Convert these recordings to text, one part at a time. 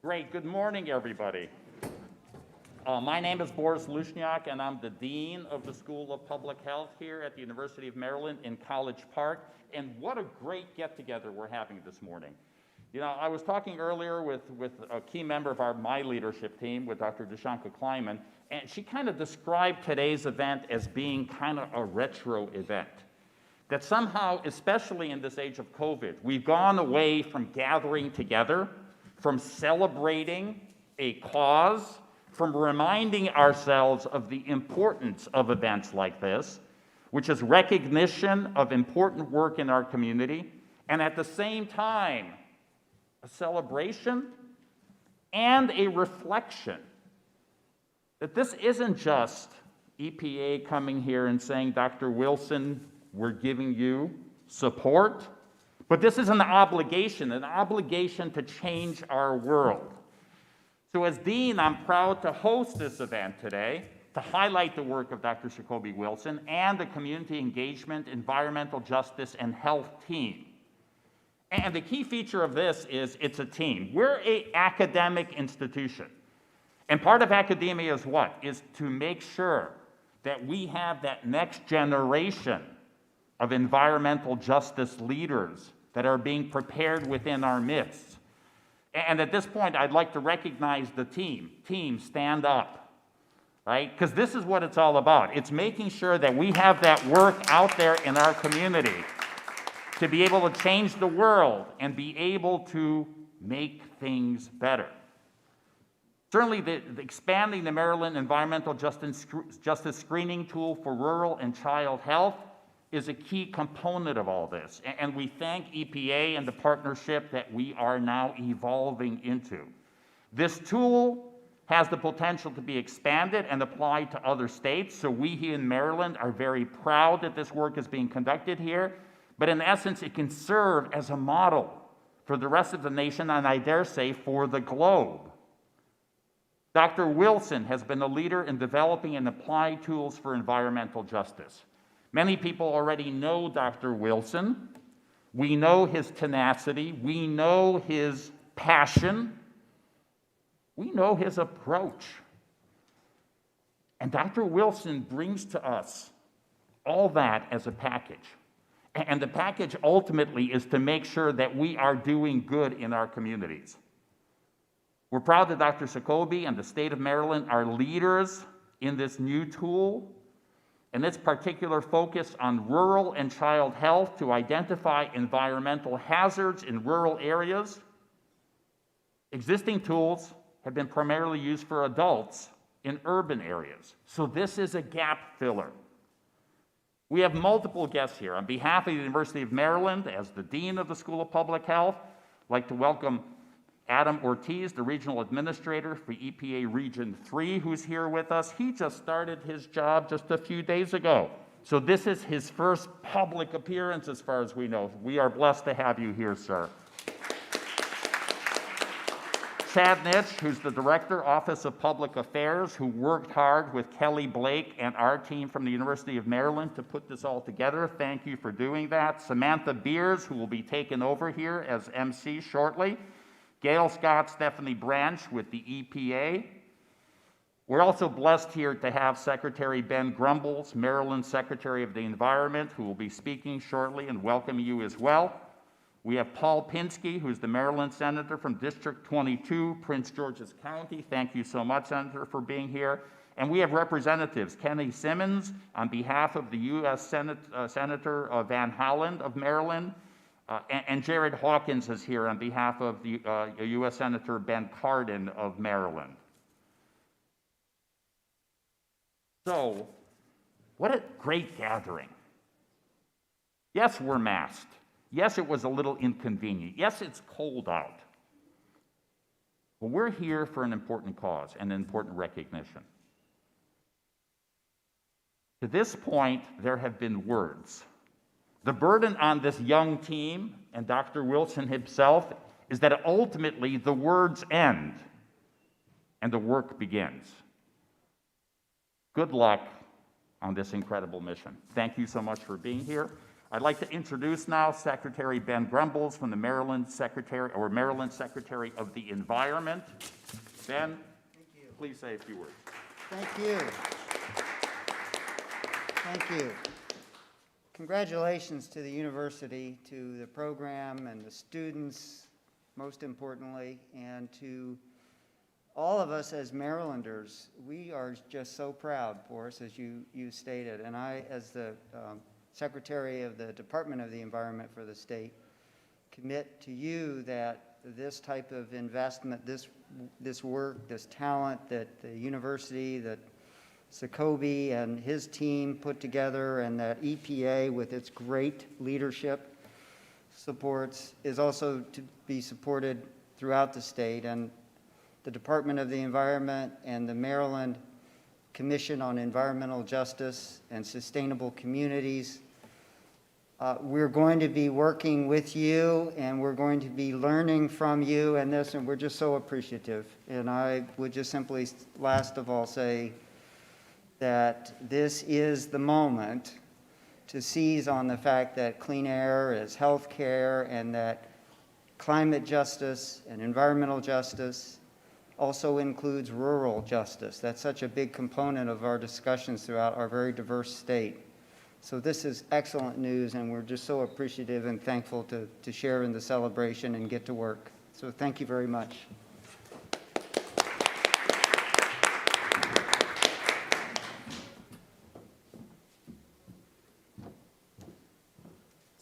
Great. Good morning, everybody. My name is Boris Lushniak, and I'm the Dean of the School of Public Health here at the University of Maryland in College Park. And what a great get-together we're having this morning. You know, I was talking earlier with a key member of my leadership team, with Dr. Deshanka Kleiman, and she kind of described today's event as being kind of a retro event. That somehow, especially in this age of COVID, we've gone away from gathering together, from celebrating a cause, from reminding ourselves of the importance of events like this, which is recognition of important work in our community, and at the same time, a celebration and a reflection that this isn't just EPA coming here and saying, Dr. Wilson, we're giving you support, but this is an obligation to change our world. So as Dean, I'm proud to host this event today to highlight the work of Dr. Jacoby Wilson and the Community Engagement, Environmental Justice, and Health team. And the key feature of this is it's a team. We're an academic institution. And part of academia is what? Is to make sure that we have that next generation of environmental justice leaders that are being prepared within our midst. And at this point, I'd like to recognize the team. Team, stand up, right? Because this is what it's all about. It's making sure that we have that work out there in our community to be able to change the world and be able to make things better. Certainly, the expanding the Maryland Environmental Justice Screening Tool for rural and child health is a key component of all this. And we thank EPA and the partnership that we are now evolving into. This tool has the potential to be expanded and applied to other states. So we here in Maryland are very proud that this work is being conducted here. But in essence, it can serve as a model for the rest of the nation, and I dare say for the globe. Dr. Wilson has been a leader in developing and applying tools for environmental justice. Many people already know Dr. Wilson. We know his tenacity. We know his passion. We know his approach. And Dr. Wilson brings to us all that as a package. And the package ultimately is to make sure that we are doing good in our communities. We're proud that Dr. Jacoby and the state of Maryland are leaders in this new tool, and its particular focus on rural and child health to identify environmental hazards in rural areas. Existing tools have been primarily used for adults in urban areas, so this is a gap filler. We have multiple guests here. On behalf of the University of Maryland, as the Dean of the School of Public Health, I'd like to welcome Adam Ortiz, the Regional Administrator for EPA Region 3, who's here with us. He just started his job just a few days ago. So this is his first public appearance as far as we know. We are blessed to have you here, sir. Chad Nitsch, who's the Director, Office of Public Affairs, who worked hard with Kelly Blake and our team from the University of Maryland to put this all together. Thank you for doing that. Samantha Beers, who will be taken over here as MC shortly. Gail Scott, Stephanie Branch with the EPA. We're also blessed here to have Secretary Ben Grumbles, Maryland Secretary of the Environment, who will be speaking shortly and welcome you as well. We have Paul Penske, who's the Maryland Senator from District 22, Prince George's County. Thank you so much, Senator, for being here. And we have representatives, Kenny Simmons on behalf of the U.S. Senator Van Holland of Maryland, and Jared Hawkins is here on behalf of the U.S. Senator Ben Cardin of Maryland. So, what a great gathering. Yes, we're masked. Yes, it was a little inconvenient. Yes, it's cold out. But we're here for an important cause and an important recognition. To this point, there have been words. The burden on this young team and Dr. Wilson himself is that ultimately the words end and the work begins. Good luck on this incredible mission. Thank you so much for being here. I'd like to introduce now Secretary Ben Grumbles from the Maryland Secretary of the Environment. Ben, please say a few words. Thank you. Thank you. Congratulations to the university, to the program and the students, most importantly, and to all of us as Marylanders. We are just so proud, Boris, as you stated, and I, as the Secretary of the Department of the Environment for the state, commit to you that this type of investment, this work, this talent that the university, that Jacoby and his team put together, and that EPA with its great leadership supports, is also to be supported throughout the state. And the Department of the Environment and the Maryland Commission on Environmental Justice and Sustainable Communities, we're going to be working with you, and we're going to be learning from you and this, and we're just so appreciative. And I would just simply, last of all, say that this is the moment to seize on the fact that clean air is health care, and that climate justice and environmental justice also includes rural justice. That's such a big component of our discussions throughout our very diverse state. So this is excellent news, and we're just so appreciative and thankful to share in the celebration and get to work. So thank you very much.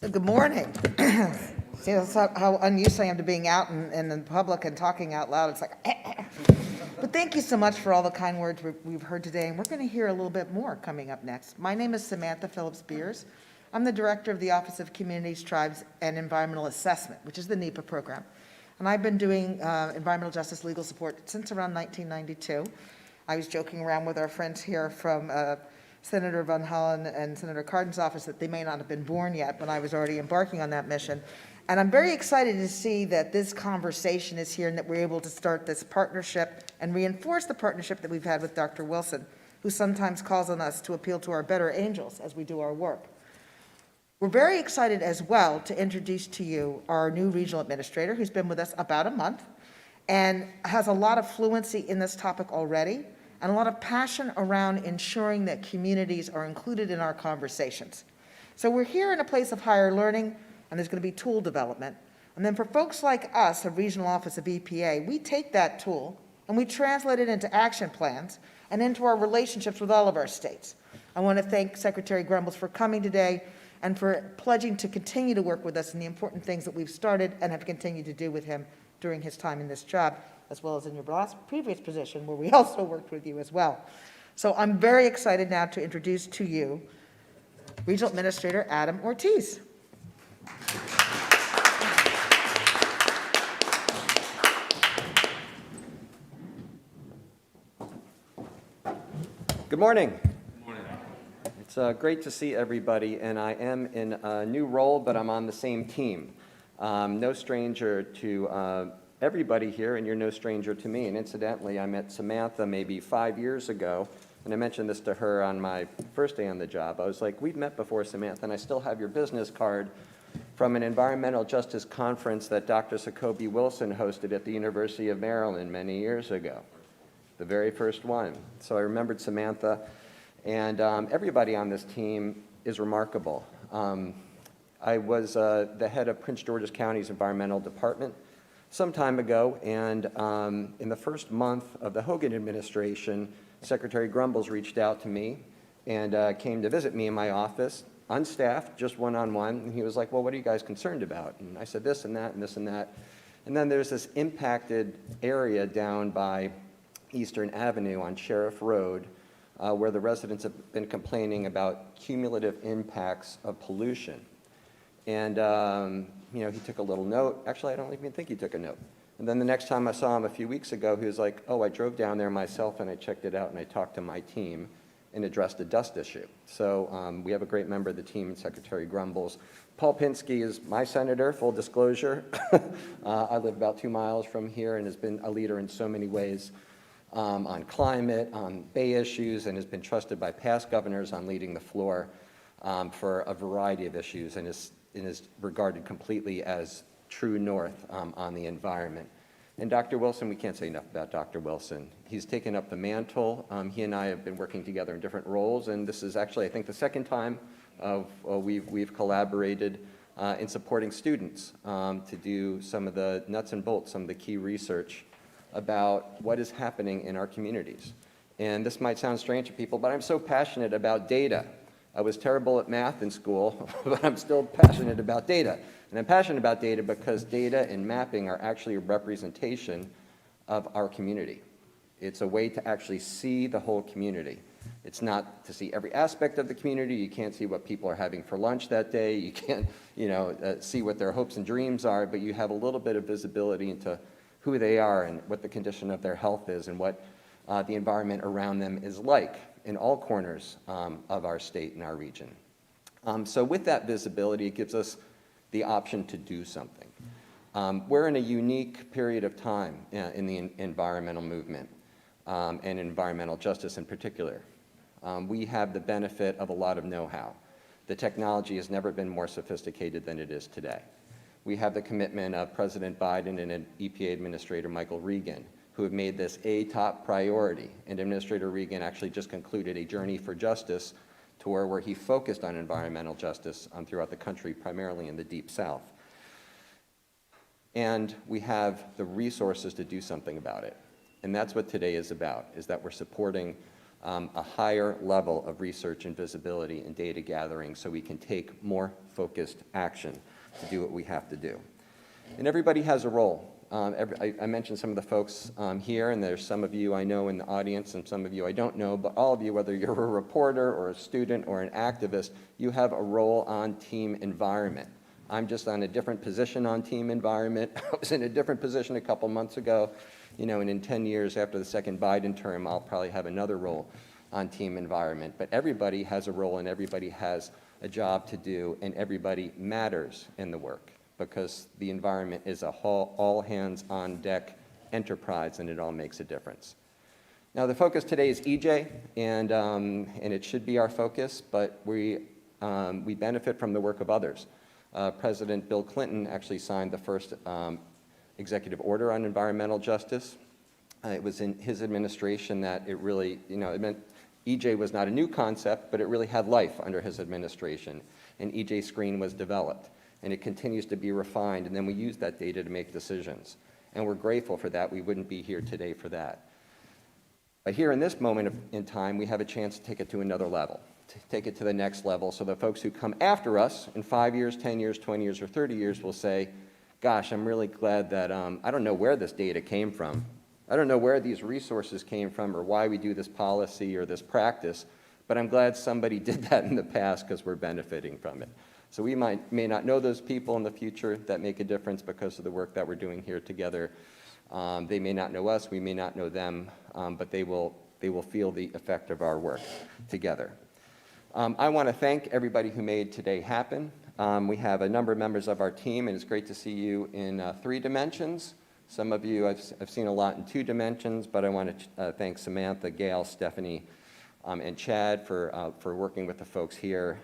So good morning. See, that's how unused I am to being out in the public and talking out loud. It's like, But thank you so much for all the kind words we've heard today, and we're going to hear a little bit more coming up next. My name is Samantha Phillips. I'm the director of the Office of Communities, Tribes, and Environmental Assessment, which is the NEPA program. And I've been doing environmental justice legal support since around 1992. I was joking around with our friends here from Senator Van Hollen and Senator Cardin's office that they may not have been born yet when I was already embarking on that mission. And I'm very excited to see that this conversation is here and that we're able to start this partnership and reinforce the partnership that we've had with Dr. Wilson, who sometimes calls on us to appeal to our better angels as we do our work. We're very excited as well to introduce to you our new regional administrator, who's been with us about a month and has a lot of fluency in this topic already and a lot of passion around ensuring that communities are included in our conversations. So we're here in a place of higher learning, and there's going to be tool development. And then for folks like us, a regional office of EPA, we take that tool and we translate it into action plans and into our relationships with all of our states. I want to thank Secretary Grumbles for coming today and for pledging to continue to work with us in the important things that we've started and have continued to do with him during his time in this job, as well as in your previous position where we also worked with you as well. So I'm very excited now to introduce to you Regional Administrator Adam Ortiz. Good morning. Good morning. It's great to see everybody, and I am in a new role, but I'm on the same team. No stranger to everybody here, and you're no stranger to me. And incidentally, I met Samantha maybe 5 years ago, and I mentioned this to her on my first day on the job. I was like, we've met before, Samantha, and I still have your business card from an environmental justice conference that Dr. Jacoby Wilson hosted at the University of Maryland many years ago, the very first one. So I remembered Samantha, and everybody on this team is remarkable. I was the head of Prince George's County's environmental department some time ago, and in the first month of the Hogan administration, Secretary Grumbles reached out to me and came to visit me in my office, unstaffed, just one-on-one, and he was like, well, what are you guys concerned about? And I said this and that and this and that. And then there's this impacted area down by Eastern Avenue on Sheriff Road where the residents have been complaining about cumulative impacts of pollution. And you know, he took a little note. Actually, I don't even think he took a note. And then the next time I saw him a few weeks ago, he was like, oh, I drove down there myself and I checked it out and I talked to my team and addressed a dust issue. So we have a great member of the team in Secretary Grumbles. Paul Penske is my senator, full disclosure. I live about 2 miles from here and has been a leader in so many ways. on climate, on Bay issues, and has been trusted by past governors on leading the floor for a variety of issues, and is regarded completely as true north on the environment. And Dr. Wilson, we can't say enough about Dr. Wilson. He's taken up the mantle. He and I have been working together in different roles, and this is actually, I think, the second time we've collaborated in supporting students to do some of the nuts and bolts, some of the key research about what is happening in our communities. And this might sound strange to people, but I'm so passionate about data. I was terrible at math in school, but I'm still passionate about data. And I'm passionate about data because data and mapping are actually a representation of our community. It's a way to actually see the whole community. It's not to see every aspect of the community. You can't see what people are having for lunch that day. You can't, see what their hopes and dreams are, but you have a little bit of visibility into who they are and what the condition of their health is and what the environment around them is like in all corners of our state and our region. So with that visibility, it gives us the option to do something. We're in a unique period of time in the environmental movement and environmental justice in particular. We have the benefit of a lot of know-how. The technology has never been more sophisticated than it is today. We have the commitment of President Biden and EPA Administrator Michael Regan, who have made this a top priority. And Administrator Regan actually just concluded a Journey for Justice tour where he focused on environmental justice throughout the country, primarily in the Deep South. And we have the resources to do something about it. And that's what today is about, is that we're supporting a higher level of research and visibility and data gathering so we can take more focused action to do what we have to do. And everybody has a role. I mentioned some of the folks here, and there's some of you I know in the audience and some of you I don't know, but all of you, whether you're a reporter or a student or an activist, you have a role on team environment. I'm just on a different position on team environment. I was in a different position a couple months ago, and in 10 years after the second Biden term, I'll probably have another role on team environment. But everybody has a role and everybody has a job to do, and everybody matters in the work, because the environment is a whole, all-hands-on-deck enterprise, and it all makes a difference. Now, the focus today is EJ, and it should be our focus, but we benefit from the work of others. President Bill Clinton actually signed the first executive order on environmental justice. It was in his administration that it really, it meant EJ was not a new concept, but it really had life under his administration, and EJ Screen was developed. And it continues to be refined, and then we use that data to make decisions. And we're grateful for that. We wouldn't be here today for that. But here in this moment in time, we have a chance to take it to another level, to take it to the next level, so the folks who come after us in 5 years, 10 years, 20 years, or 30 years will say, gosh, I'm really glad that I don't know where this data came from. I don't know where these resources came from or why we do this policy or this practice, but I'm glad somebody did that in the past because we're benefiting from it. So we may not know those people in the future that make a difference because of the work that we're doing here together. They may not know us, we may not know them, but they will feel the effect of our work together. I want to thank everybody who made today happen. We have a number of members of our team, and it's great to see you in 3 dimensions. Some of you I've seen a lot in 2 dimensions, but I want to thank Samantha, Gail, Stephanie, and Chad for working with the folks here.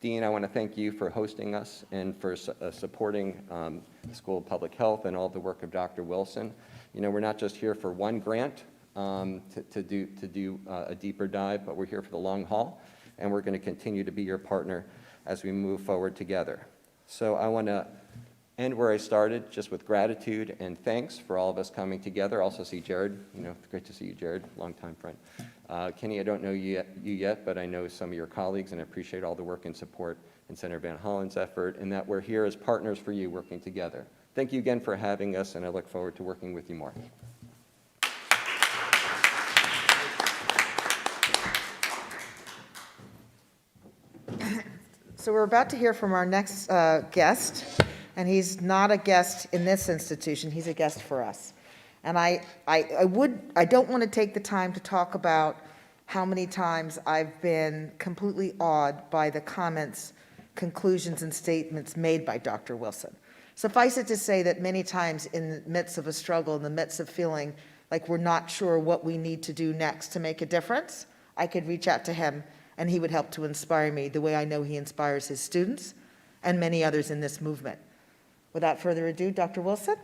Dean, I want to thank you for hosting us and for supporting the School of Public Health and all the work of Dr. Wilson. We're not just here for one grant to do a deeper dive, but we're here for the long haul, and we're going to continue to be your partner as we move forward together. So I want to end where I started, just with gratitude and thanks for all of us coming together. Also see Jared, great to see you, Jared, longtime friend. Kenny, I don't know you yet, but I know some of your colleagues, and I appreciate all the work and support in Senator Van Hollen's effort, and that we're here as partners for you working together. Thank you again for having us, and I look forward to working with you more. So we're about to hear from our next guest, and he's not a guest in this institution, he's a guest for us. And I don't want to take the time to talk about how many times I've been completely awed by the comments, conclusions, and statements made by Dr. Wilson. Suffice it to say that many times in the midst of a struggle, in the midst of feeling like we're not sure what we need to do next to make a difference, I could reach out to him and he would help to inspire me the way I know he inspires his students and many others in this movement. Without further ado, Dr. Wilson.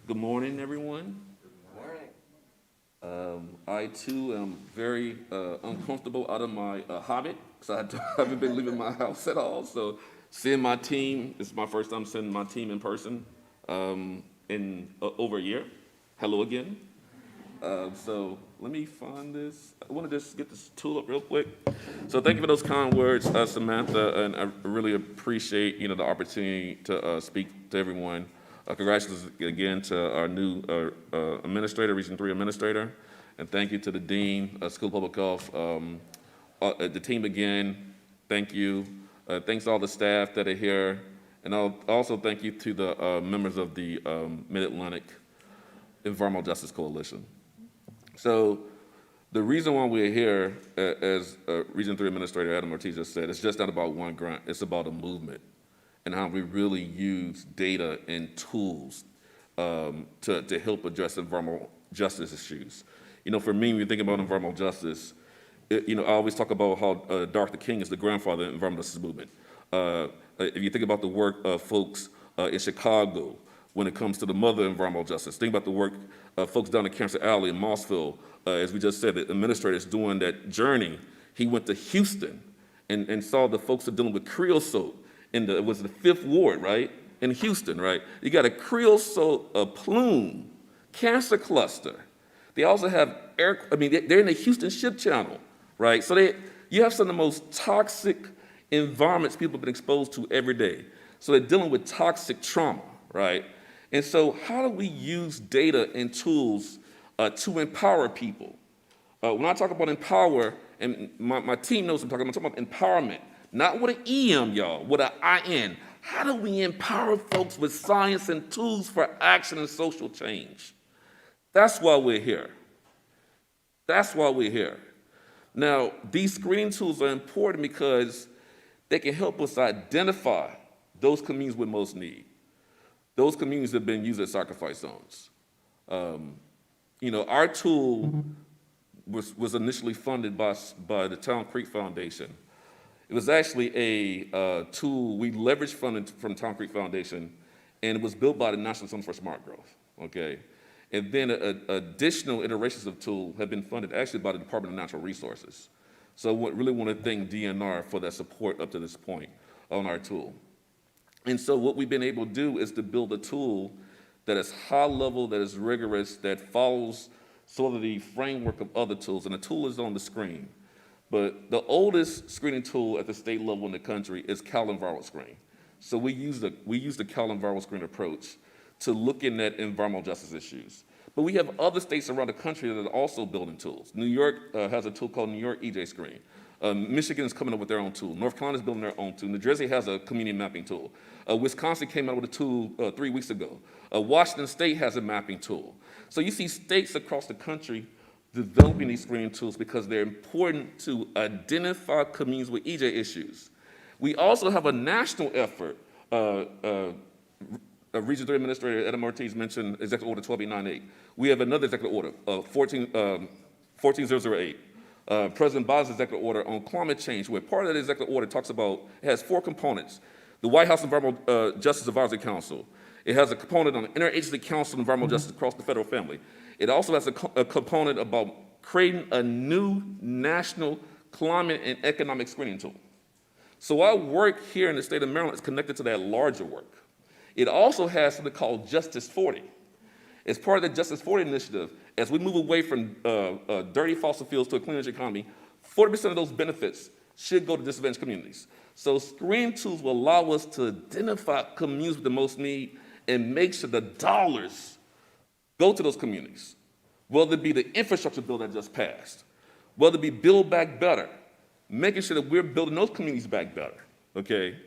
Good morning, everyone. Good morning. I too am very uncomfortable out of my hobbit, because I haven't been leaving my house at all. So seeing my team, this is my first time seeing my team in person in over a year. Hello again. So let me find this. I want to just get this tool up real quick. So thank you for those kind words, Samantha, and I really appreciate the opportunity to speak to everyone. Congratulations again to our new administrator, Region 3 administrator, and thank you to the Dean, School of Public Health, the team again, thank you. Thanks to all the staff that are here, and I'll also thank you to the members of the Mid-Atlantic Environmental Justice Coalition. So the reason why we're here, as Region 3 Administrator Adam Ortiz just said, it's just not about one grant, it's about a movement, and how we really use data and tools to help address environmental justice issues. For me, when you think about environmental justice, I always talk about how Dr. King is the grandfather of the environmental justice movement. If you think about the work of folks in Chicago, when it comes to the mother of environmental justice, think about the work of folks down in Cancer Alley in Mossville. As we just said, the administrator is doing that journey. He went to Houston and saw the folks that are dealing with creosote. It was the 5th Ward, right, in Houston, right? You got a creosote plume cancer cluster. They also have they're in the Houston Ship Channel, right? So you have some of the most toxic environments people have been exposed to every day. So they're dealing with toxic trauma, right? And so how do we use data and tools to empower people? When I talk about empower, and my team knows I'm talking about empowerment. Not with an EM, y'all, with an IN. How do we empower folks with science and tools for action and social change? That's why we're here. That's why we're here. Now, these screening tools are important because they can help us identify those communities with most need. Those communities that have been used as sacrifice zones. Our tool was initially funded by the Town Creek Foundation. It was actually a tool we leveraged funding from Town Creek Foundation, and it was built by the National Center for Smart Growth, okay? And then additional iterations of tool have been funded actually by the Department of Natural Resources. So I really want to thank DNR for that support up to this point on our tool. And so what we've been able to do is to build a tool that is high level, that is rigorous, that follows sort of the framework of other tools, and the tool is on the screen. But the oldest screening tool at the state level in the country is Cal Environmental Screen. So we use the Cal Environmental Screen approach to looking at environmental justice issues. But we have other states around the country that are also building tools. New York has a tool called New York EJ Screen. Michigan is coming up with their own tool. North Carolina is building their own tool. New Jersey has a community mapping tool. Wisconsin came out with a tool 3 weeks ago. Washington State has a mapping tool. So you see states across the country developing these screening tools because they're important to identify communities with EJ issues. We also have a national effort. Region 3 Administrator Adam Ortiz mentioned Executive Order 12898. We have another executive order, 14008. President Biden's executive order on climate change, where part of that executive order talks about, it has 4 components. The White House Environmental Justice Advisory Council. It has a component on Interagency Council on Environmental Justice across the federal family. It also has a component about creating a new national climate and economic screening tool. So our work here in the state of Maryland is connected to that larger work. It also has something called Justice 40. As part of the Justice 40 initiative, as we move away from dirty fossil fuels to a clean energy economy, 40% of those benefits should go to disadvantaged communities. So screening tools will allow us to identify communities with the most need and make sure the dollars go to those communities, whether it be the infrastructure bill that just passed, whether it be Build Back Better, making sure that we're building those communities back better, okay?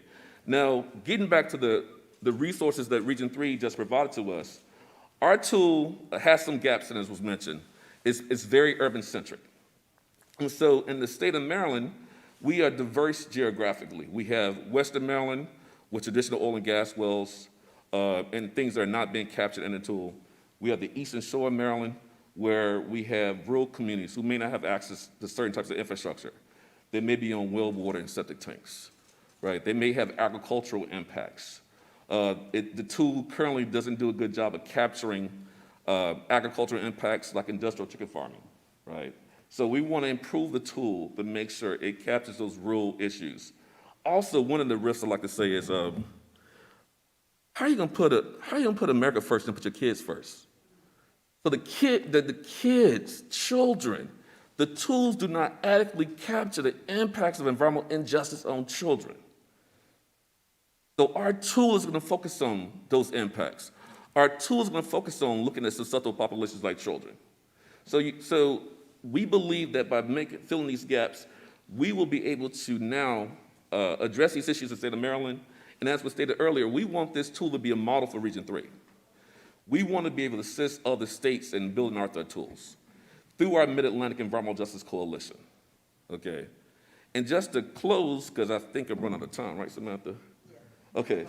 Now, getting back to the resources that Region 3 just provided to us, our tool has some gaps in it, as was mentioned. It's very urban-centric. And so in the state of Maryland, We are diverse geographically. We have Western Maryland with traditional oil and gas wells and things that are not being captured in the tool. We have the Eastern Shore of Maryland, where we have rural communities who may not have access to certain types of infrastructure. They may be on well water and septic tanks, right? They may have agricultural impacts. The tool currently doesn't do a good job of capturing agricultural impacts like industrial chicken farming, right? So we want to improve the tool to make sure it captures those rural issues. Also, one of the risks I like to say is, how are you gonna put America first and put your kids first? So the kids, children, the tools do not adequately capture the impacts of environmental injustice on children. So our tool is gonna focus on those impacts. Our tool is gonna focus on looking at susceptible populations like children. So we believe that by filling these gaps, we will be able to now address these issues in the state of Maryland. And as was stated earlier, we want this tool to be a model for Region 3. We want to be able to assist other states in building our tools through our Mid-Atlantic Environmental Justice Coalition, okay? And just to close, because I think I've run out of time, right, Samantha? Okay,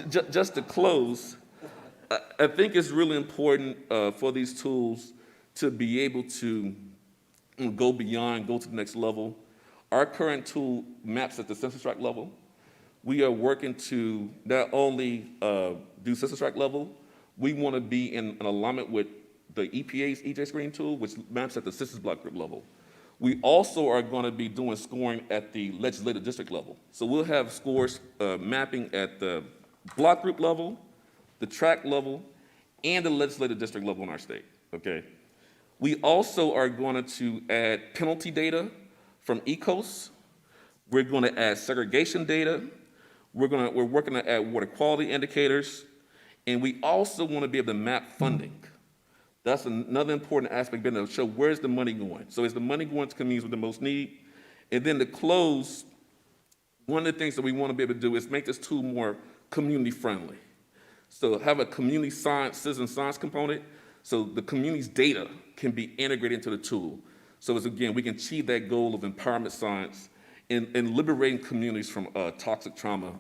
just to close, I think it's really important for these tools to be able to go beyond, go to the next level. Our current tool maps at the census tract level. We are working to not only do census tract level, we want to be in an alignment with the EPA's EJ screening tool, which maps at the census block group level. We also are going to be doing scoring at the legislative district level. So we'll have scores mapping at the block group level, the tract level, and the legislative district level in our state, okay? We also are going to add penalty data from ECOS. We're going to add segregation data. We're working to add water quality indicators. And we also want to be able to map funding. That's another important aspect, being able to show where's the money going. So is the money going to communities with the most need? And then to close, one of the things that we want to be able to do is make this tool more community friendly. So have a community science, citizen science component, so the community's data can be integrated into the tool. So as again, we can achieve that goal of empowerment science and liberating communities from toxic trauma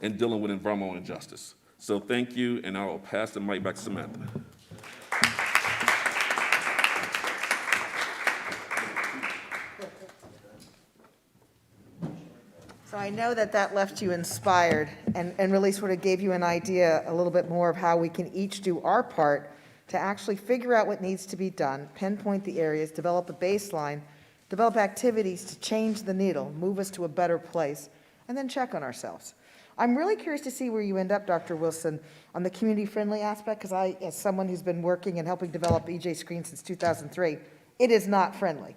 and dealing with environmental injustice. So thank you, and I will pass the mic back to Samantha. So I know that that left you inspired and really sort of gave you an idea a little bit more of how we can each do our part to actually figure out what needs to be done, pinpoint the areas, develop a baseline, develop activities to change the needle, move us to a better place, and then check on ourselves. I'm really curious to see where you end up, Dr. Wilson, on the community-friendly aspect, because I, as someone who's been working and helping develop EJ Screen since 2003, it is not friendly.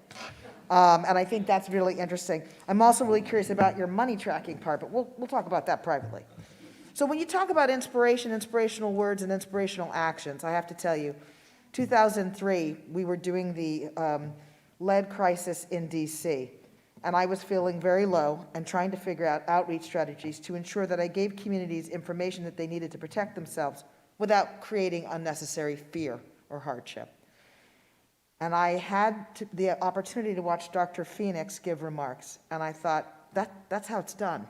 And I think that's really interesting. I'm also really curious about your money tracking part, but we'll talk about that privately. So when you talk about inspiration, inspirational words, and inspirational actions, I have to tell you, 2003, we were doing the lead crisis in DC, and I was feeling very low and trying to figure out outreach strategies to ensure that I gave communities information that they needed to protect themselves without creating unnecessary fear or hardship. And I had the opportunity to watch Dr. Phoenix give remarks, and I thought, that's how it's done.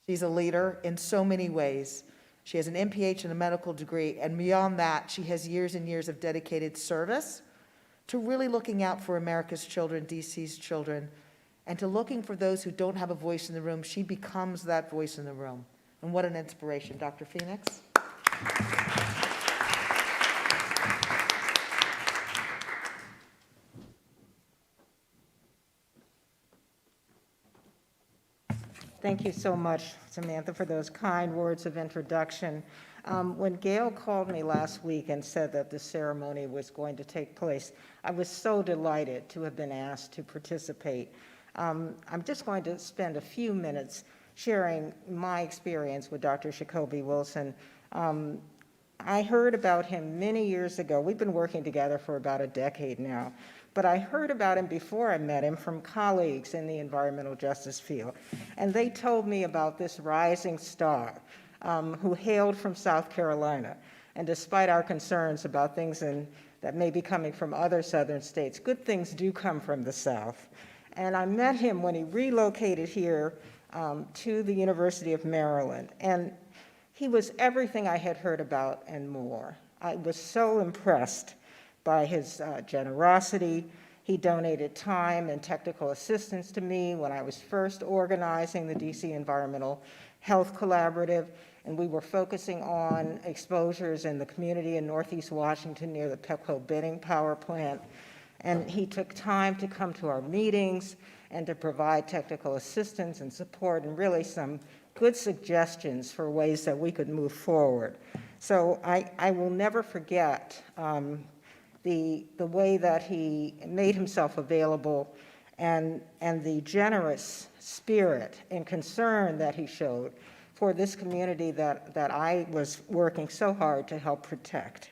She's a leader in so many ways. She has an MPH and a medical degree, and beyond that, she has years and years of dedicated service to really looking out for America's children, DC's children, and to looking for those who don't have a voice in the room. She becomes that voice in the room. And what an inspiration. Dr. Phoenix? Thank you so much, Samantha, for those kind words of introduction. When Gail called me last week and said that the ceremony was going to take place, I was so delighted to have been asked to participate. I'm just going to spend a few minutes sharing my experience with Dr. Jacoby Wilson. I heard about him many years ago. We've been working together for about a decade now. But I heard about him before I met him from colleagues in the environmental justice field. And they told me about this rising star who hailed from South Carolina. And despite our concerns about things that may be coming from other southern states, good things do come from the South. And I met him when he relocated here to the University of Maryland. And he was everything I had heard about and more. I was so impressed by his generosity. He donated time and technical assistance to me when I was first organizing the DC Environmental Health Collaborative, and we were focusing on exposures in the community in Northeast Washington near the Pepco Benning power plant. And he took time to come to our meetings and to provide technical assistance and support and really some good suggestions for ways that we could move forward. So I will never forget the way that he made himself available and the generous spirit and concern that he showed for this community that I was working so hard to help protect.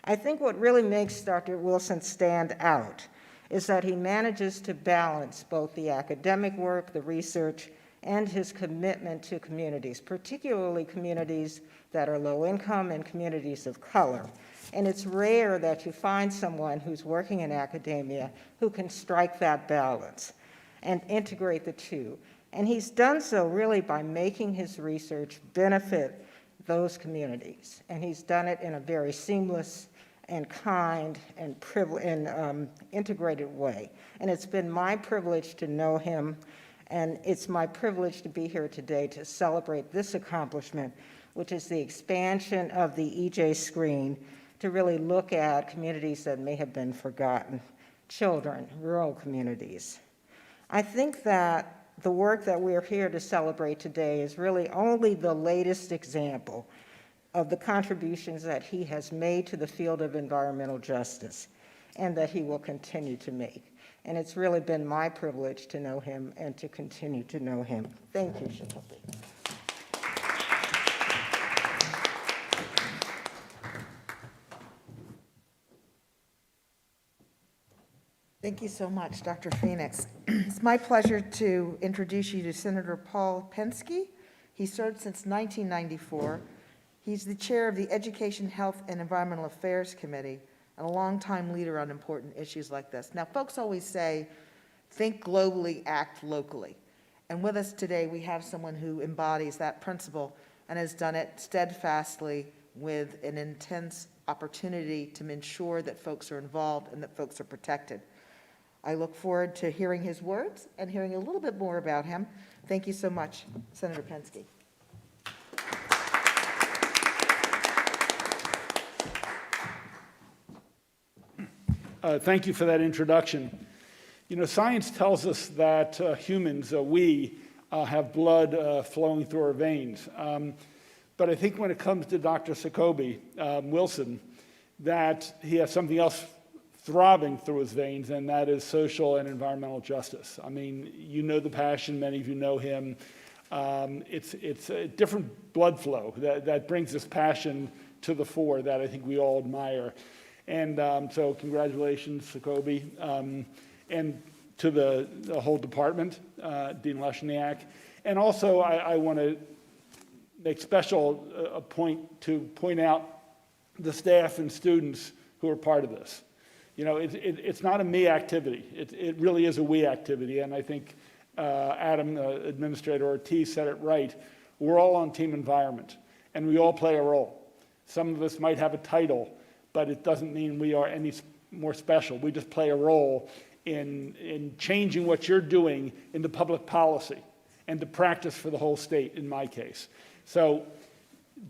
I think what really makes Dr. Wilson stand out is that he manages to balance both the academic work, the research, and his commitment to communities, particularly communities that are low income and communities of color. And it's rare that you find someone who's working in academia who can strike that balance and integrate the two. And he's done so really by making his research benefit those communities. And he's done it in a very seamless and kind and integrated way. And it's been my privilege to know him, and it's my privilege to be here today to celebrate this accomplishment, which is the expansion of the EJ screen to really look at communities that may have been forgotten, children, rural communities. I think that the work that we're here to celebrate today is really only the latest example of the contributions that he has made to the field of environmental justice and that he will continue to make. And it's really been my privilege to know him and to continue to know him. Thank you, Shinobi. Thank you so much, Dr. Phoenix. It's my pleasure to introduce you to Senator Paul Penske. He served since 1994. He's the chair of the Education, Health, and Environmental Affairs Committee and a longtime leader on important issues like this. Now, folks always say, think globally, act locally. And with us today, we have someone who embodies that principle and has done it steadfastly with an intense opportunity to ensure that folks are involved and that folks are protected. I look forward to hearing his words and hearing a little bit more about him. Thank you so much, Senator Penske. Thank you for that introduction. You know, science tells us that humans, we, have blood flowing through our veins. But I think when it comes to Dr. Jacoby Wilson, that he has something else throbbing through his veins, and that is social and environmental justice. I mean, you know the passion, many of you know him. It's a different blood flow that brings this passion to the fore that I think we all admire. And so congratulations, Jacoby, and to the whole department, Dean Lushniak. And also I want to make special a point to point out the staff and students who are part of this. You know, it's not a me activity. It really is a we activity. And I think Adam, Administrator Ortiz, said it right. We're all on team environment, and we all play a role. Some of us might have a title, but it doesn't mean we are any more special. We just play a role in changing what you're doing into public policy and to practice for the whole state, in my case. So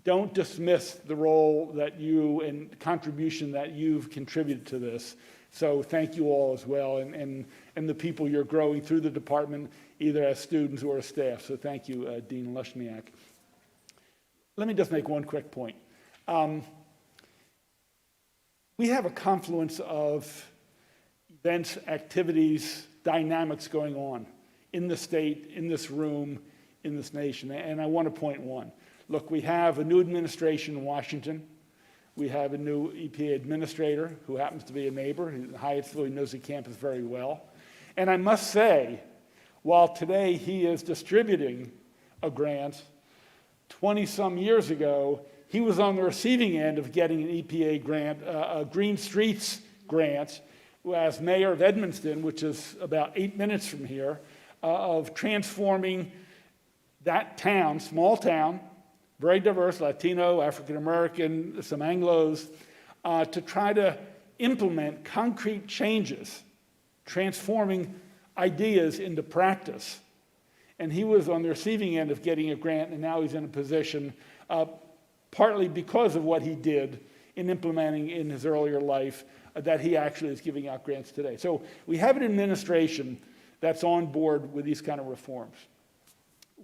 don't dismiss the role that you and contribution that you've contributed to this. So thank you all as well, and the people you're growing through the department, either as students or as staff. So thank you, Dean Lushniak. Let me just make one quick point. We have a confluence of events, activities, dynamics going on in the state, in this room, in this nation, and I want to point one. Look, we have a new administration in Washington. We have a new EPA administrator who happens to be a neighbor in Hyattsville. He knows the campus very well. And I must say, while today he is distributing a grant, 20-some years ago, he was on the receiving end of getting an EPA grant, a Green Streets grant, as mayor of Edmonston, which is about 8 minutes from here, of transforming that town, small town, very diverse, Latino, African American, some Anglos, to try to implement concrete changes, transforming ideas into practice. And he was on the receiving end of getting a grant, and now he's in a position, partly because of what he did in implementing in his earlier life, that he actually is giving out grants today. So we have an administration that's on board with these kind of reforms.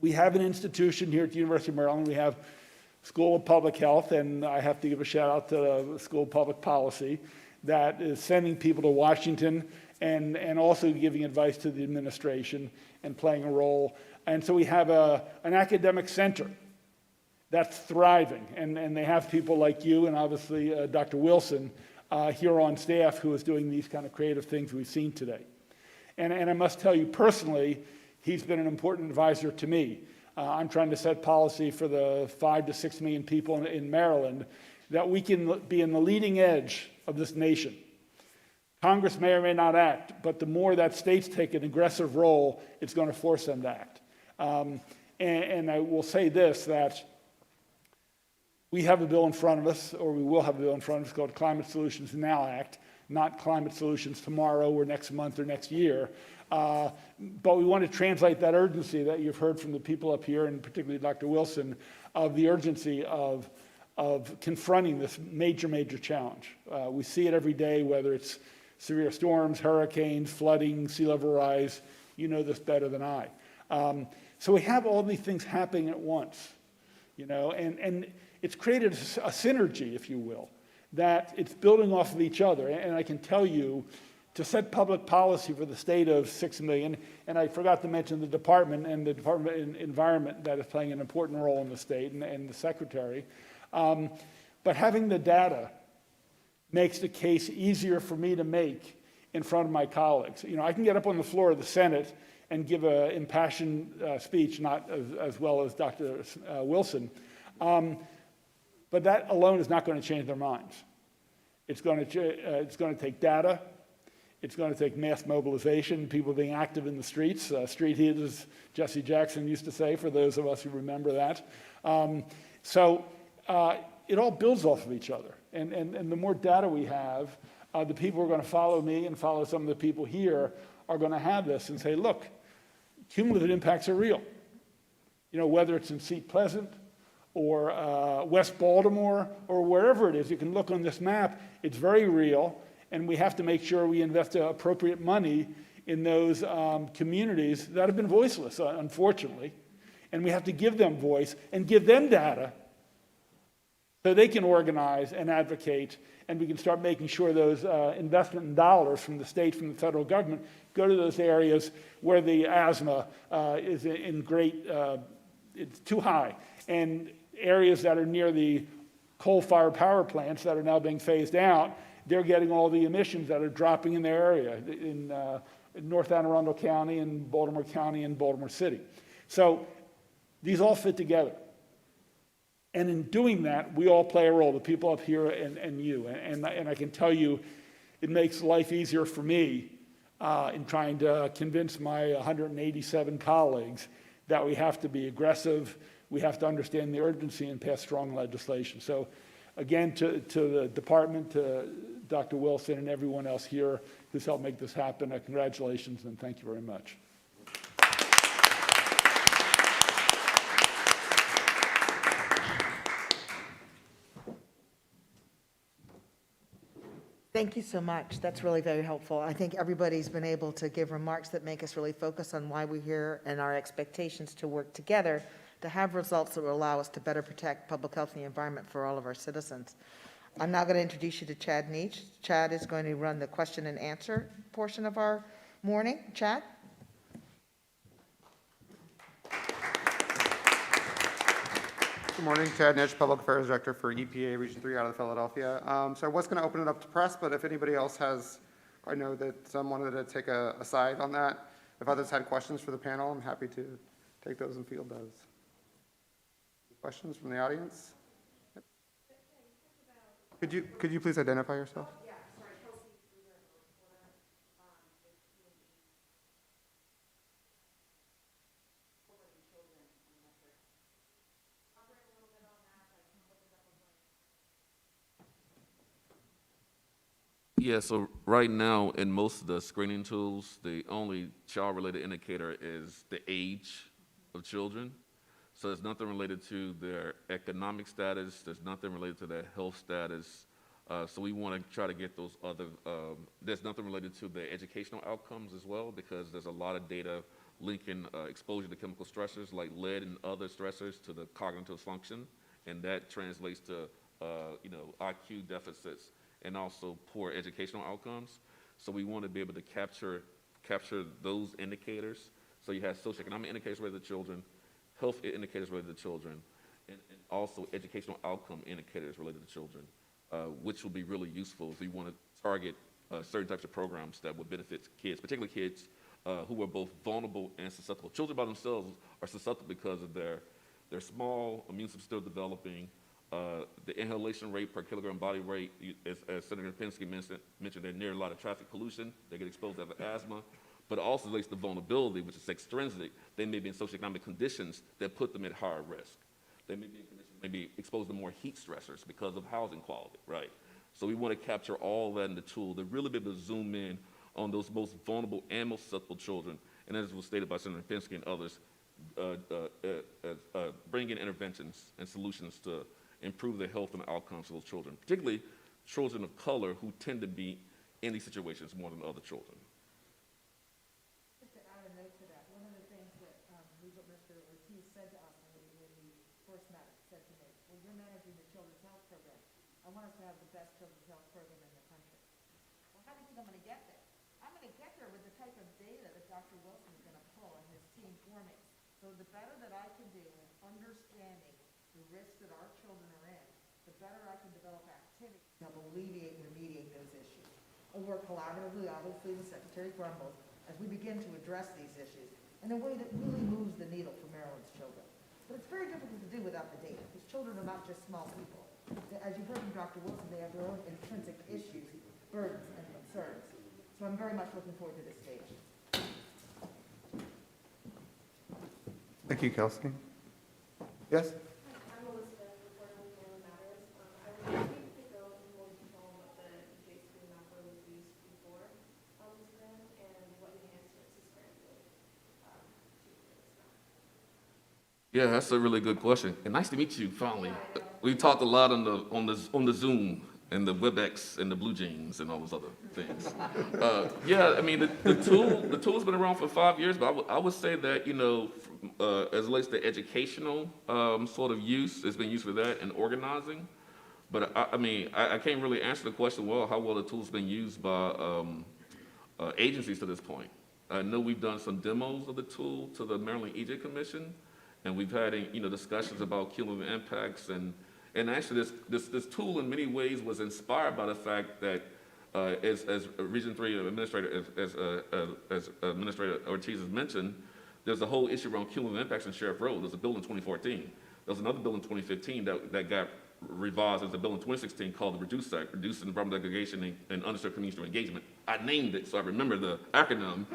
We have an institution here at the University of Maryland. We have School of Public Health, and I have to give a shout out to the School of Public Policy that is sending people to Washington and also giving advice to the administration and playing a role. And so we have an academic center that's thriving, and they have people like you and obviously Dr. Wilson here on staff who is doing these kind of creative things we've seen today. And I must tell you personally, he's been an important advisor to me. I'm trying to set policy for the 5 to 6 million people in Maryland that we can be in the leading edge of this nation. Congress may or may not act, but the more that states take an aggressive role, it's going to force them to act. And I will say this, that we have a bill in front of us, or we will have a bill in front of us called Climate Solutions Now Act, not Climate Solutions tomorrow or next month or next year. But we want to translate that urgency that you've heard from the people up here, and particularly Dr. Wilson, of the urgency of confronting this major, major challenge. We see it every day, whether it's severe storms, hurricanes, flooding, sea level rise. You know this better than I. So we have all these things happening at once, you know, and it's created a synergy, if you will, that it's building off of each other. And I can tell you, to set public policy for the state of 6 million, and I forgot to mention the department and the Department of Environment that is playing an important role in the state, and the secretary. But having the data makes the case easier for me to make in front of my colleagues. You know, I can get up on the floor of the Senate and give an impassioned speech, not as well as Dr. Wilson, but that alone is not going to change their minds. It's going to take data. It's going to take mass mobilization, people being active in the streets. Street heat, as Jesse Jackson used to say, for those of us who remember that. So it all builds off of each other. And the more data we have, the people who are going to follow me and follow some of the people here are going to have this and say, look, cumulative impacts are real. You know, whether it's in Seat Pleasant or West Baltimore or wherever it is, you can look on this map, it's very real. And we have to make sure we invest appropriate money in those communities that have been voiceless, unfortunately. And we have to give them voice and give them data so they can organize and advocate, and we can start making sure those investment dollars from the state, from the federal government, go to those areas where the asthma is in great, it's too high, and areas that are near the coal-fired power plants that are now being phased out, they're getting all the emissions that are dropping in their area, in North Anne Arundel County and Baltimore County and Baltimore City. So these all fit together. And in doing that, we all play a role, the people up here and you. And I can tell you, it makes life easier for me in trying to convince my 187 colleagues that we have to be aggressive, we have to understand the urgency and pass strong legislation. So again, to the department, to Dr. Wilson and everyone else here who's helped make this happen, congratulations and thank you very much. Thank you so much. That's really very helpful. I think everybody's been able to give remarks that make us really focus on why we're here and our expectations to work together to have results that will allow us to better protect public health and the environment for all of our citizens. I'm now going to introduce you to Chad Neach. Chad is going to run the question and answer portion of our morning. Chad? Good morning, Chad Neach, Public Affairs Director for EPA Region 3 out of Philadelphia. So I was going to open it up to press, but if anybody else has, I know that some wanted to take a side on that. If others had questions for the panel, I'm happy to take those and field those. Questions from the audience? Yep. Could you please identify yourself? Yeah, so right now, in most of the screening tools, the only child-related indicator is the age of children. So there's nothing related to their economic status, there's nothing related to their health status. So we want to try to get those other, there's nothing related to their educational outcomes as well, because there's a lot of data linking exposure to chemical stressors like lead and other stressors to the cognitive function, and that translates to IQ deficits and also poor educational outcomes. So we want to be able to capture those indicators. So you have socioeconomic indicators related to children, health indicators related to children, and also educational outcome indicators related to children, which will be really useful if we want to target certain types of programs that would benefit kids, particularly kids who are both vulnerable and susceptible. Children by themselves are susceptible because of their small, immune system still developing. The inhalation rate per kilogram body weight, as Senator Penske mentioned, they're near a lot of traffic pollution. They get exposed to asthma, but it also relates to vulnerability, which is extrinsic. They may be in socioeconomic conditions that put them at higher risk. They may be in conditions, may be exposed to more heat stressors because of housing quality, right? So we want to capture all that in the tool to really be able to zoom in on those most vulnerable and most susceptible children. And as was stated by Senator Penske and others, bring in interventions and solutions to improve the health and outcomes of those children, particularly children of color who tend to be in these situations more than other children. Just to add a note to that, one of the things that Legal Mr. Ortiz said to us when we first met, said to me, well, you're managing the children's health program. I want us to have the best children's health program in the country. Well, how do you think I'm going to get there? I'm going to get there with the type of data that Dr. Wilson is going to pull and his team for me. So the better that I can do in understanding the risks that our children are in, the better I can develop activities to help alleviate and remediate those issues. And work collaboratively, obviously, with Secretary Grumbles as we begin to address these issues in a way that really moves the needle for Maryland's children. But it's very difficult to do without the data, because children are not just small people. As you heard from Dr. Wilson, they have their own intrinsic issues, burdens, and concerns. So I'm very much looking forward to this stage. Thank you, Kelsey. Yes? I'm Elizabeth, reporter with Maryland Matters. I would like you to go into more detail on what the EPA screen mapper was used before this grant and what enhancements this grant would do for this map. Yeah, that's a really good question. And nice to meet you, finally. We talked a lot on the Zoom and the WebEx and the Blue Jeans and all those other things. Yeah, I mean, the tool's been around for 5 years, but I would say that, as it relates to educational sort of use, it's been used for that and organizing. But I can't really answer the question, well, how well the tool's been used by agencies to this point. I know we've done some demos of the tool to the Maryland EJ Commission, and we've had, discussions about cumulative impacts and actually, this tool in many ways was inspired by the fact that, as Region 3 Administrator, as Administrator Ortiz has mentioned, there's a whole issue around cumulative impacts in Sheriff Road. There's a bill in 2014. There was another bill in 2015 that got revised as a bill in 2016 called the Reduce Act, Reducing Environmental Degradation and Underserved Communities Through Engagement. I named it, so I remember the acronym.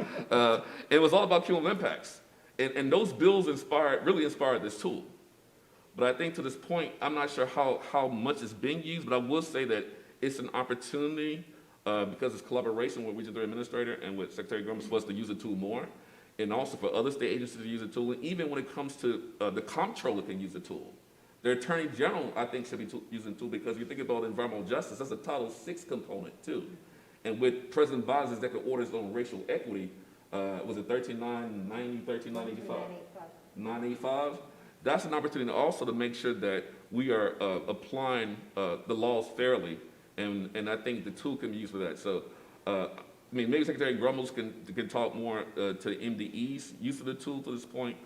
It was all about cumulative impacts. And those bills really inspired this tool. But I think to this point, I'm not sure how much it's being used, but I will say that it's an opportunity because it's collaboration with Region 3 Administrator and with Secretary Grumbles for us to use the tool more, and also for other state agencies to use the tool. And even when it comes to the comptroller can use the tool. The Attorney General, I think, should be using the tool because you think about environmental justice, that's a Title VI component too. And with President Biden's executive orders on racial equity, was it 13990, 13985? 985? That's an opportunity also to make sure that we are applying the laws fairly, and I think the tool can be used for that. So, maybe Secretary Grumbles can talk more to the MDE's use of the tool to this point,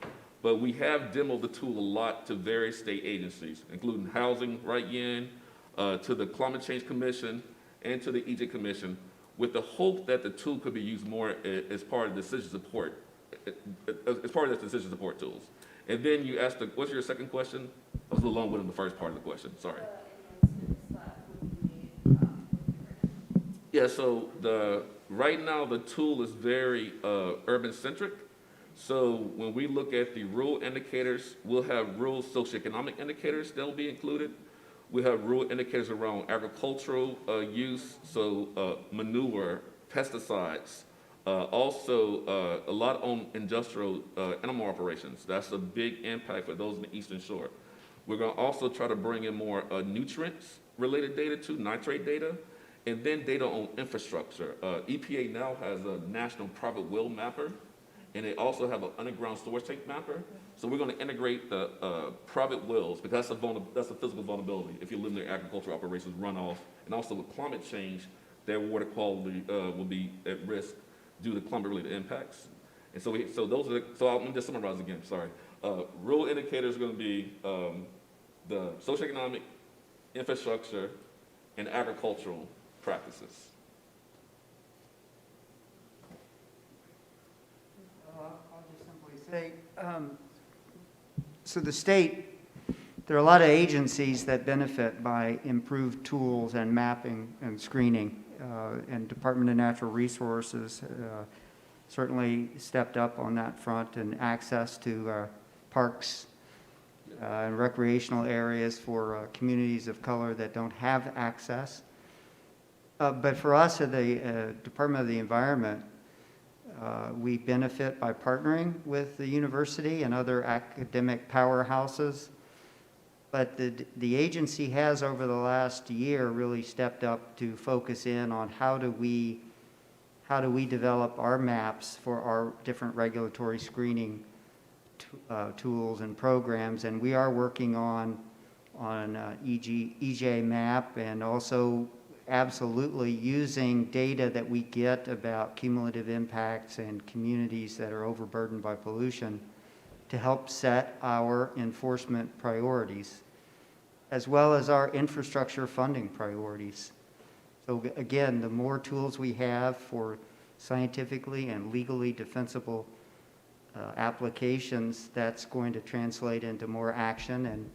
but we have demoed the tool a lot to various state agencies, including Housing, right, Yen, to the Climate Change Commission, and to the EJ Commission, with the hope that the tool could be used more as part of decision support, as part of the decision support tools. And then you asked, what's your second question? I was a little long-winded in the first part of the question, sorry. Yeah, so right now the tool is very urban-centric. So when we look at the rural indicators, we'll have rural socioeconomic indicators that will be included. We have rural indicators around agricultural use, so manure, pesticides, also a lot on industrial animal operations. That's a big impact for those in the Eastern Shore. We're going to also try to bring in more nutrients-related data too, nitrate data, and then data on infrastructure. EPA now has a national private well mapper, and they also have an underground storage tank mapper. So we're going to integrate the private wells, because that's a physical vulnerability if you live near agricultural operations, runoff, and also with climate change, their water quality will be at risk due to climate-related impacts. And so, let me just summarize again, sorry. Rural indicators are going to be the socioeconomic, infrastructure, and agricultural practices. I'll just simply say, so the state, there are a lot of agencies that benefit by improved tools and mapping and screening, and Department of Natural Resources certainly stepped up on that front, and access to parks and recreational areas for communities of color that don't have access. But for us at the Department of the Environment, we benefit by partnering with the university and other academic powerhouses. But the agency has, over the last year, really stepped up to focus in on how do we develop our maps for our different regulatory screening tools and programs. And we are working on EJ map, and also absolutely using data that we get about cumulative impacts and communities that are overburdened by pollution to help set our enforcement priorities, as well as our infrastructure funding priorities. So again, the more tools we have for scientifically and legally defensible applications, that's going to translate into more action and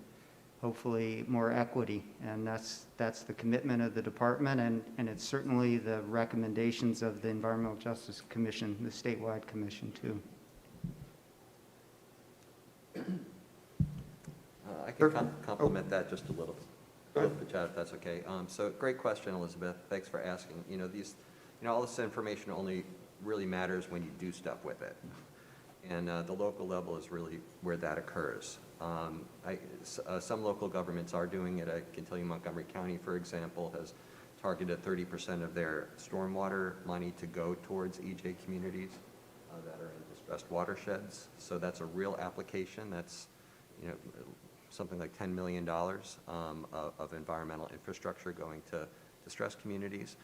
hopefully more equity. And that's the commitment of the department, and it's certainly the recommendations of the Environmental Justice Commission, the statewide commission too. I can complement that just a little bit, Chad, if that's okay. So great question, Elizabeth. Thanks for asking. All this information only really matters when you do stuff with it. And the local level is really where that occurs. Some local governments are doing it. I can tell you Montgomery County, for example, has targeted 30% of their stormwater money to go towards EJ communities that are in distressed watersheds. So that's a real application. That's something like $10 million of environmental infrastructure going to distressed communities.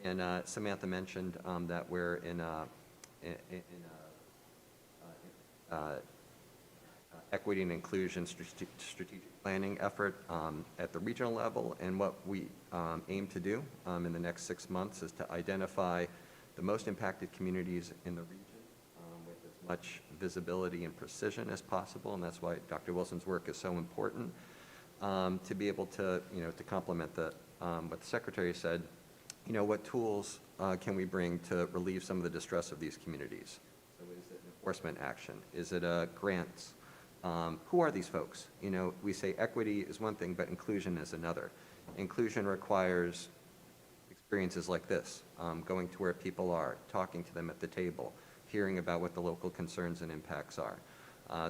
And Samantha mentioned that we're in equity and inclusion strategic planning effort at the regional level. And what we aim to do in the next 6 months is to identify the most impacted communities in the region with as much visibility and precision as possible. And that's why Dr. Wilson's work is so important, to be able to, to complement what the Secretary said. What tools can we bring to relieve some of the distress of these communities? So is it enforcement action? Is it grants? Who are these folks? We say equity is one thing, but inclusion is another. Inclusion requires experiences like this, going to where people are, talking to them at the table, hearing about what the local concerns and impacts are.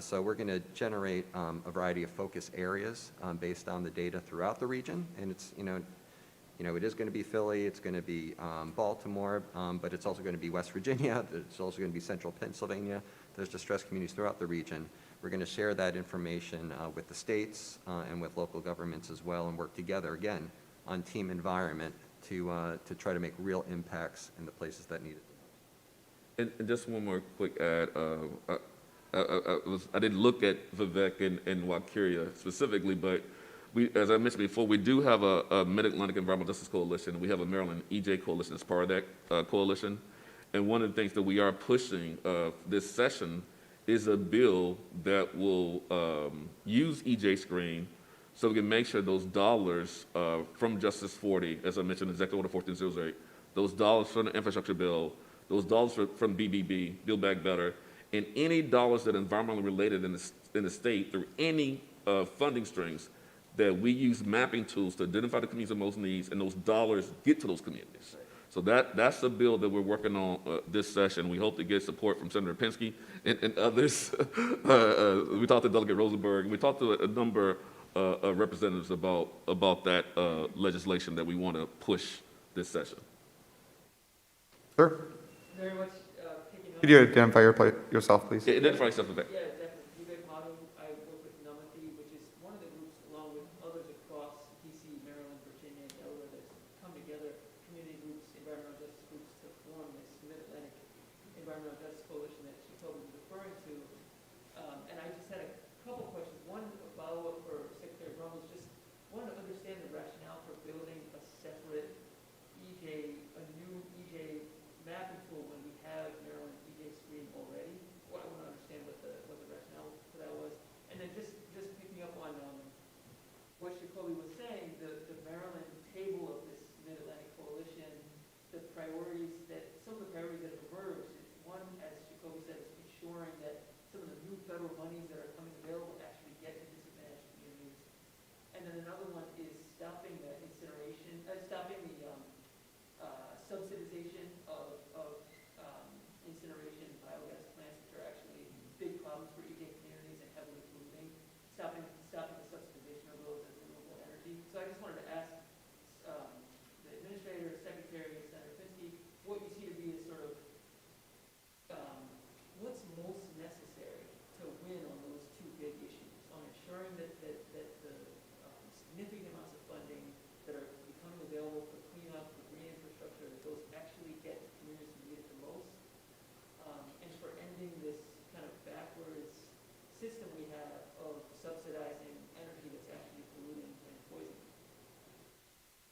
So we're going to generate a variety of focus areas based on the data throughout the region, and it's, it is going to be Philly, it's going to be Baltimore, but it's also going to be West Virginia, it's also going to be central Pennsylvania. There's distressed communities throughout the region. We're going to share that information with the states and with local governments as well, and work together, again, on team environment to try to make real impacts in the places that need it. And just one more quick add. I didn't look at Vivek and Waukeria specifically, but as I mentioned before, we do have a Mid-Atlantic Environmental Justice Coalition. We have a Maryland EJ Coalition as part of that coalition. And one of the things that we are pushing this session is a bill that will use EJ Screen so we can make sure those dollars from Justice 40, as I mentioned, Executive Order 1408, those dollars from the infrastructure bill, those dollars from BBB, Build Back Better, and any dollars that are environmentally related in the state through any funding strings, that we use mapping tools to identify the communities of most needs, and those dollars get to those communities. So that's the bill that we're working on this session. We hope to get support from Senator Penske and others. We talked to Delegate Rosenberg. We talked to a number of representatives about that legislation that we want to push this session. Sir, Very much picking up. could you identify yourself, please? Yeah, identify yourself in the back. Yeah, definitely. Vivek Madhu, I work with Namati, which is one of the groups, along with others across DC, Maryland, Virginia, and Delaware, that's come together, community groups, environmental justice groups, to form this Mid-Atlantic Environmental Justice Coalition that Jacoby was referring to. And I just had a couple questions. One, a follow-up for Secretary Brummel's, just wanted to understand the rationale for building a separate a new EJ mapping tool when we have Maryland EJ screen already. Well, I want to understand what the rationale for that was. And then just picking up on what Jacoby was saying, the Maryland table of this Mid-Atlantic Coalition, some of the priorities that have emerged, one, as Jacoby said, is ensuring that some of the new federal monies that are coming available actually get to disadvantaged communities. And then another one is stopping the subsidization of incineration biogas plants, which are actually big problems for EJ communities and heavily polluting, stopping the subsidization of those as renewable energy. So I just wanted to ask the administrator, secretary, and Senator Penske, what you see to be as sort of what's most necessary to win on those two big issues, on ensuring that the significant amounts of funding that are becoming available for cleanup, for green infrastructure, that those actually get to communities who need it the most, and for ending this kind of backwards system we have of subsidizing energy that's actually polluting and poisoning.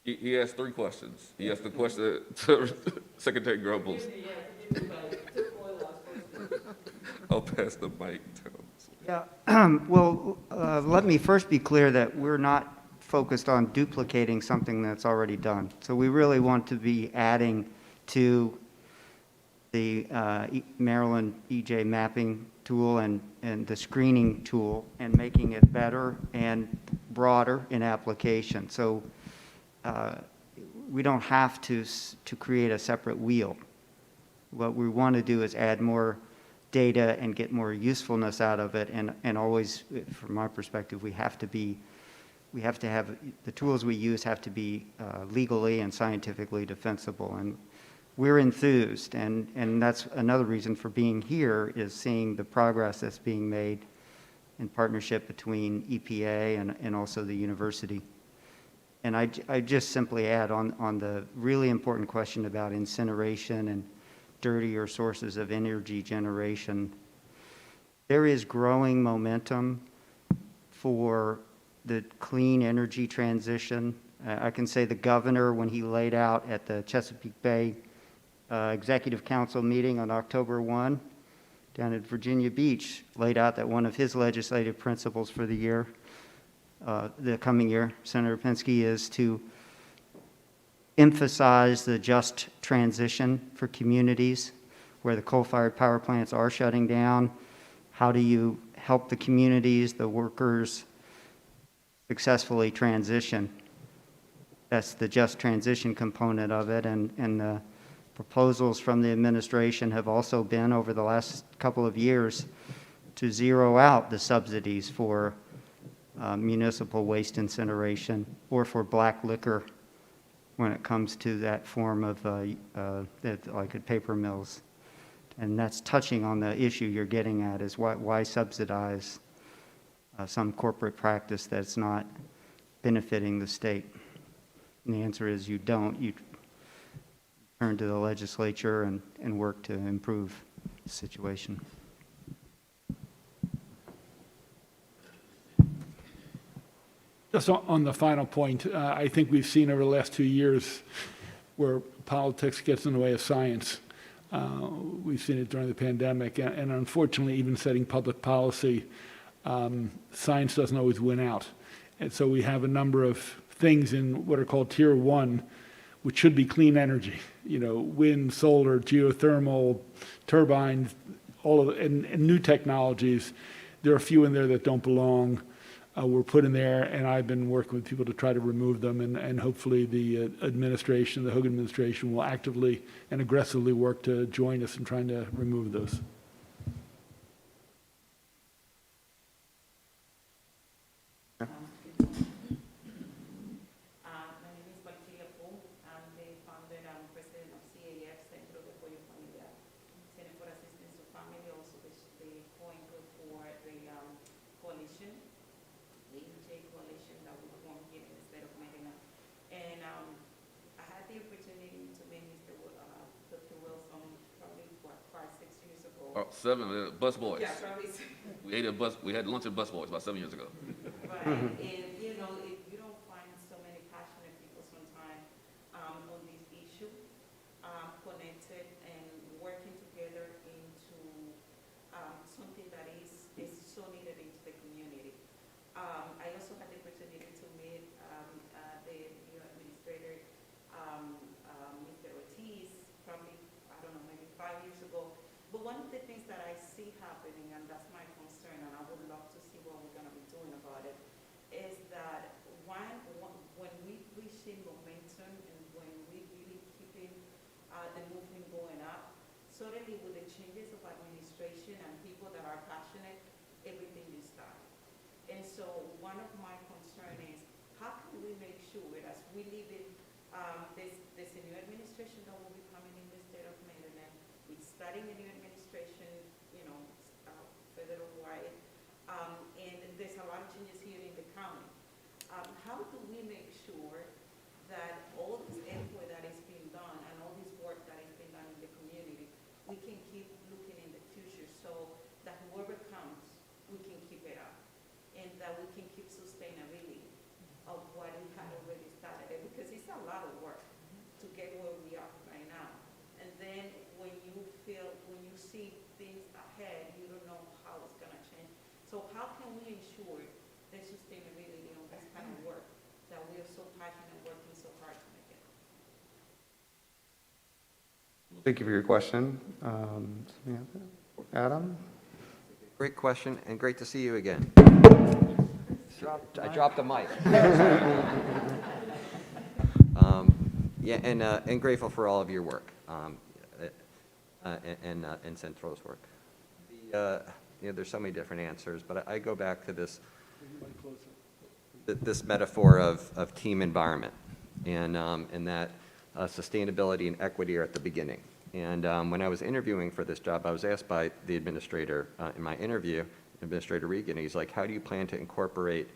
He asked 3 questions. He asked the question to Secretary Grumbles. Forgive me if I took more than I was supposed to. I'll pass the mic down. Yeah, well, let me first be clear that we're not focused on duplicating something that's already done. So we really want to be adding to the Maryland EJ mapping tool and the screening tool and making it better and broader in application. So we don't have to create a separate wheel. What we want to do is add more data and get more usefulness out of it, and always, from my perspective, we have to have the tools we use have to be legally and scientifically defensible, and we're enthused, and that's another reason for being here, is seeing the progress that's being made in partnership between EPA and also the university. And I just simply add on the really important question about incineration and dirtier sources of energy generation. There is growing momentum for the clean energy transition. I can say the governor, when he laid out at the Chesapeake Bay Executive Council meeting on October 1 down at Virginia Beach, laid out that one of his legislative principles for the coming year, Senator Penske, is to emphasize the just transition for communities where the coal-fired power plants are shutting down. How do you help the communities, the workers, successfully transition? That's the just transition component of it, and the proposals from the administration have also been, over the last couple of years, to zero out the subsidies for municipal waste incineration or for black liquor when it comes to that form of, like at paper mills. And that's touching on the issue you're getting at, is why subsidize some corporate practice that's not benefiting the state? And the answer is you don't. You turn to the legislature and work to improve the situation. Just on the final point, I think we've seen over the last 2 years where politics gets in the way of science. We've seen it during the pandemic, and unfortunately, even setting public policy, science doesn't always win out. And so we have a number of things in what are called Tier 1, which should be clean energy, wind, solar, geothermal, turbines, all of and new technologies. There are a few in there that don't belong. were put in there, and I've been working with people to try to remove them, and hopefully the administration, the Hogan administration, will actively and aggressively work to join us in trying to remove those. My name is Valkyria Poe. I'm the founder and president of CAF, Centro de Apoyo Familiar, Center for Assistance to Family, also the co-anchor for the coalition, the EJ coalition that we formed here in the state of Maryland. And I had the opportunity to meet Dr. Wilson probably, 5-6 years ago. 7 bus boys. Yeah, probably. We had lunch at Bus Boys about 7 years ago. Right, and you know, if you don't find so many passionate people sometimes on this issue, connected and working together into something that is so needed into the community. I also had the opportunity to meet the new administrator, Mr. Ortiz, probably, I don't know, maybe 5 years ago. But one of the things that I see happening, and that's my concern, and I would love to see what we're gonna be doing about it, is that when we reaching momentum and when we really keeping the movement going up, suddenly with the changes of administration and people that are passionate, everything just starts. And so one of my concern is, how can we make sure as we live in, there's a new administration that will be coming in the state of Maryland, we're starting a new administration, you know, federal-wide, and there's a lot of changes here in the county. How do we make sure that all this effort that is being done and all this work that is being done in the community, we can keep looking in the future so that whoever comes, we can keep it up, and that we can keep sustainability of what we had already started, because it's a lot of work to get where we are right now. And then when you see things ahead, you don't know how it's gonna change. So how can we ensure the sustainability of this kind of work that we are so passionate working so hard to make it? Thank you for your question. Samantha? Adam? Great question, and great to see you again. I dropped the mic. Yeah, and grateful for all of your work, and Central's work. There's so many different answers, but I go back to this metaphor of team environment, and that sustainability and equity are at the beginning. And when I was interviewing for this job, I was asked by the administrator in my interview, Administrator Regan, he's like, how do you plan to incorporate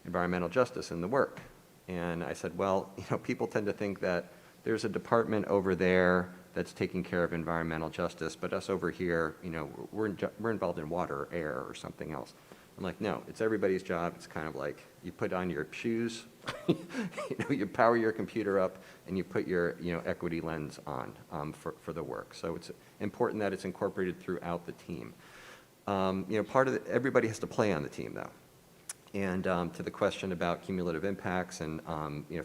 environmental justice in the work? And I said, well, people tend to think that there's a department over there that's taking care of environmental justice, but us over here, we're involved in water or air or something else. I'm like, no, it's everybody's job. It's kind of like you put on your shoes, you power your computer up, and you put your equity lens on for the work. So it's important that it's incorporated throughout the team. Everybody has to play on the team, though. And to the question about cumulative impacts and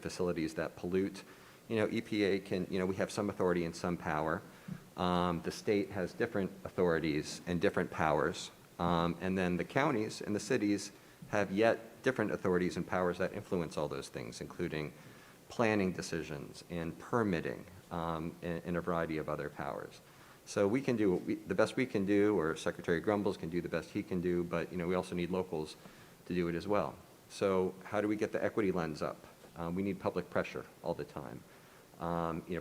facilities that pollute, EPA can, we have some authority and some power. The state has different authorities and different powers. And then the counties and the cities have yet different authorities and powers that influence all those things, including planning decisions and permitting and a variety of other powers. So we can do the best we can do, or Secretary Grumbles can do the best he can do, but we also need locals to do it as well. So how do we get the equity lens up? We need public pressure all the time.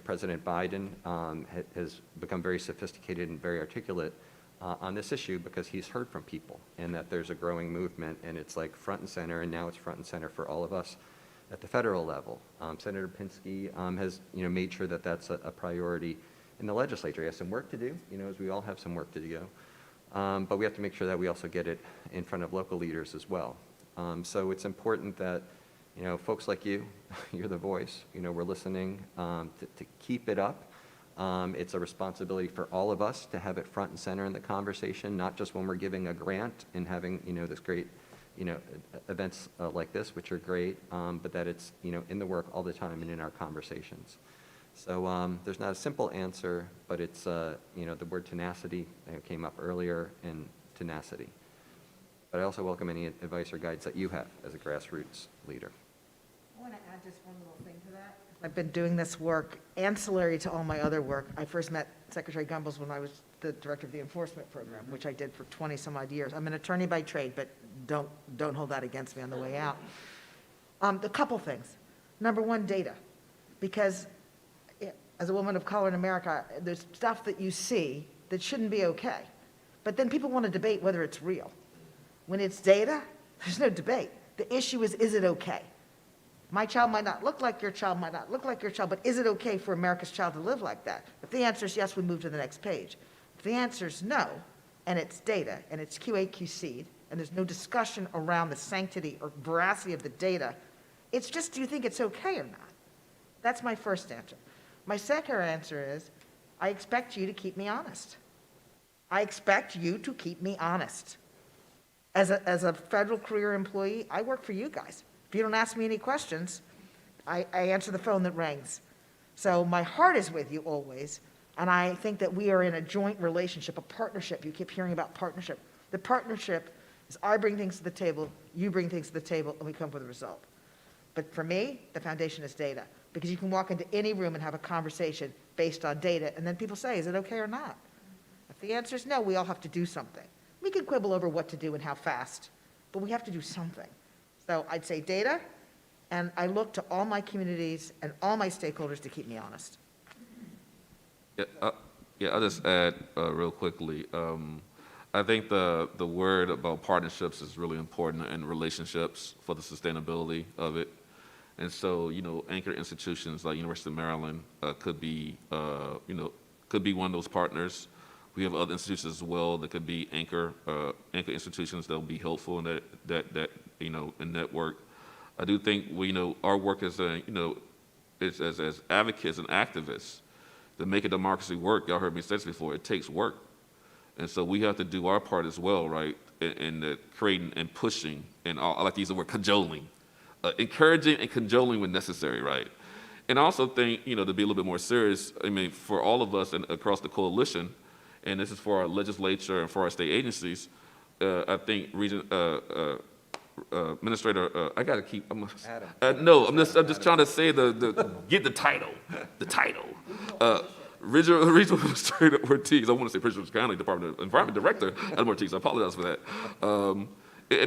President Biden has become very sophisticated and very articulate on this issue because he's heard from people, and that there's a growing movement, and it's like front and center, and now it's front and center for all of us at the federal level. Senator Penske has made sure that that's a priority in the legislature. He has some work to do, as we all have some work to do. But we have to make sure that we also get it in front of local leaders as well. So it's important that folks like you, you're the voice, we're listening to keep it up. It's a responsibility for all of us to have it front and center in the conversation, not just when we're giving a grant and having, this great, events like this, which are great, but that it's, in the work all the time and in our conversations. So there's not a simple answer, but it's, the word tenacity came up earlier, and tenacity. but I also welcome any advice or guidance that you have as a grassroots leader. I want to add just one little thing to that. I've been doing this work ancillary to all my other work. I first met Secretary Gumbles when I was the director of the enforcement program, which I did for 20 some odd years. I'm an attorney by trade, but don't hold that against me on the way out. A couple things. Number one, data. Because as a woman of color in America, there's stuff that you see that shouldn't be okay. But then people want to debate whether it's real. When it's data, there's no debate. The issue is it okay? My child might not look like your child, might not look like your child, but is it okay for America's child to live like that? If the answer is yes, we move to the next page. If the answer is no, and it's data, and it's QA/QC'd, and there's no discussion around the sanctity or veracity of the data, it's just, do you think it's okay or not? That's my first answer. My second answer is, I expect you to keep me honest. I expect you to keep me honest. As a federal career employee, I work for you guys. If you don't ask me any questions, I answer the phone that rings. So my heart is with you always, and I think that we are in a joint relationship, a partnership. You keep hearing about partnership. The partnership is I bring things to the table, you bring things to the table, and we come up with a result. But for me, the foundation is data, because you can walk into any room and have a conversation based on data, and then people say, is it okay or not? If the answer is no, we all have to do something. We can quibble over what to do and how fast, but we have to do something. So I'd say data, and I look to all my communities and all my stakeholders to keep me honest. I'll just add real quickly. I think the word about partnerships is really important in relationships for the sustainability of it. And so, anchor institutions like University of Maryland could be one of those partners. We have other institutions as well that could be anchor institutions that will be helpful in that in network. I do think our work as as advocates and activists to make a democracy work. Y'all heard me say this before. It takes work, and so we have to do our part as well, right? In creating and pushing, and I like to use the word cajoling, encouraging and cajoling when necessary, right? And I also think to be a little bit more serious. I mean, for all of us and across the coalition. And this is for our legislature and for our state agencies. I think Administrator, I got to keep. No, I'm just trying to say get the title. The title. Regional Administrator Ortiz. I want to say Prince George County Department of Environment Director Adam Ortiz. I apologize for that.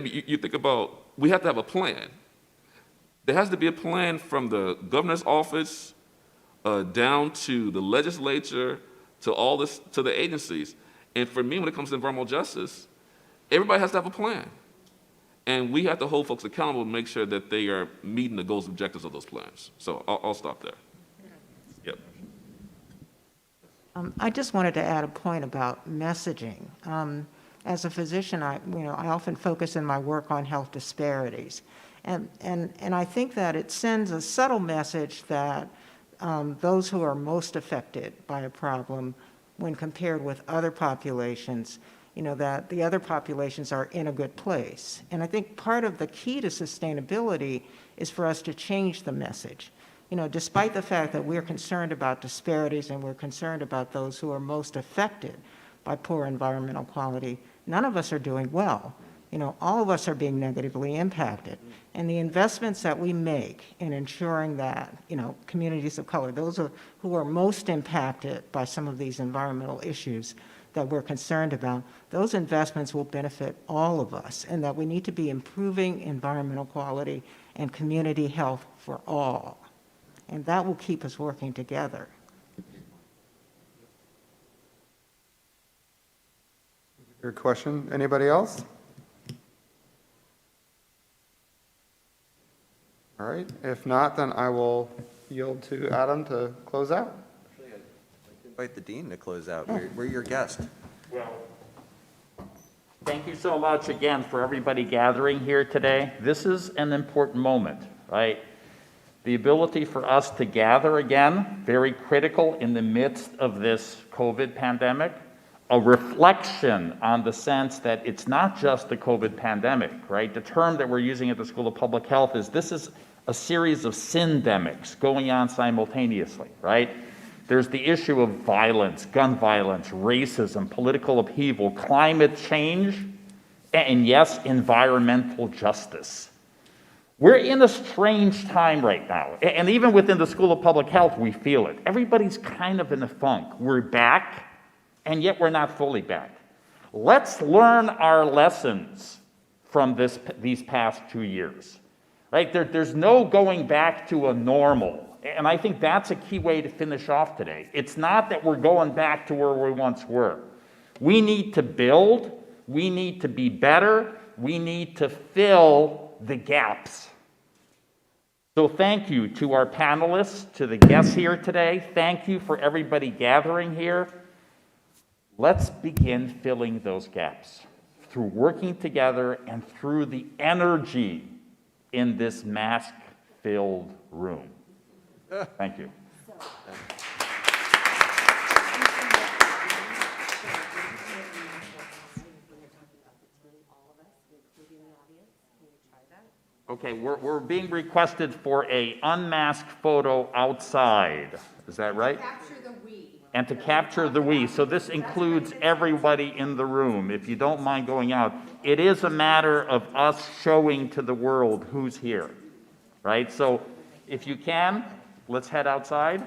You think about, we have to have a plan. There has to be a plan from the governor's office down to the legislature, to the agencies. And for me, when it comes to environmental justice, everybody has to have a plan. And we have to hold folks accountable and make sure that they are meeting the goals and objectives of those plans. So I'll stop there. Yep. I just wanted to add a point about messaging. As a physician, I often focus in my work on health disparities. And I think that it sends a subtle message that those who are most affected by a problem when compared with other populations, that the other populations are in a good place. And I think part of the key to sustainability is for us to change the message. Despite the fact that we're concerned about disparities and we're concerned about those who are most affected by poor environmental quality, none of us are doing well. All of us are being negatively impacted. And the investments that we make in ensuring that, communities of color, those who are most impacted by some of these environmental issues that we're concerned about, those investments will benefit all of us, and that we need to be improving environmental quality and community health for all. And that will keep us working together. Your question, anybody else? All right, if not, then I will yield to Adam to close out. Invite the dean to close out. We're your guest. Well, thank you so much again for everybody gathering here today. This is an important moment, right? The ability for us to gather again, very critical in the midst of this COVID pandemic, a reflection on the sense that it's not just the COVID pandemic, right? The term that we're using at the School of Public Health is this is a series of syndemics going on simultaneously, right? There's the issue of violence, gun violence, racism, political upheaval, climate change, and yes, environmental justice. We're in a strange time right now, and even within the School of Public Health, we feel it. Everybody's kind of in a funk. We're back, and yet we're not fully back. Let's learn our lessons from these past 2 years, right? There's no going back to a normal, and I think that's a key way to finish off today. It's not that we're going back to where we once were. We need to build, we need to be better, we need to fill the gaps. So thank you to our panelists, to the guests here today. Thank you for everybody gathering here. Let's begin filling those gaps through working together and through the energy in this mask-filled room. Thank you. Okay, we're being requested for a unmasked photo outside. Is that right? And to capture the we. So this includes everybody in the room. If you don't mind going out, it is a matter of us showing to the world who's here, right? So if you can, let's head outside.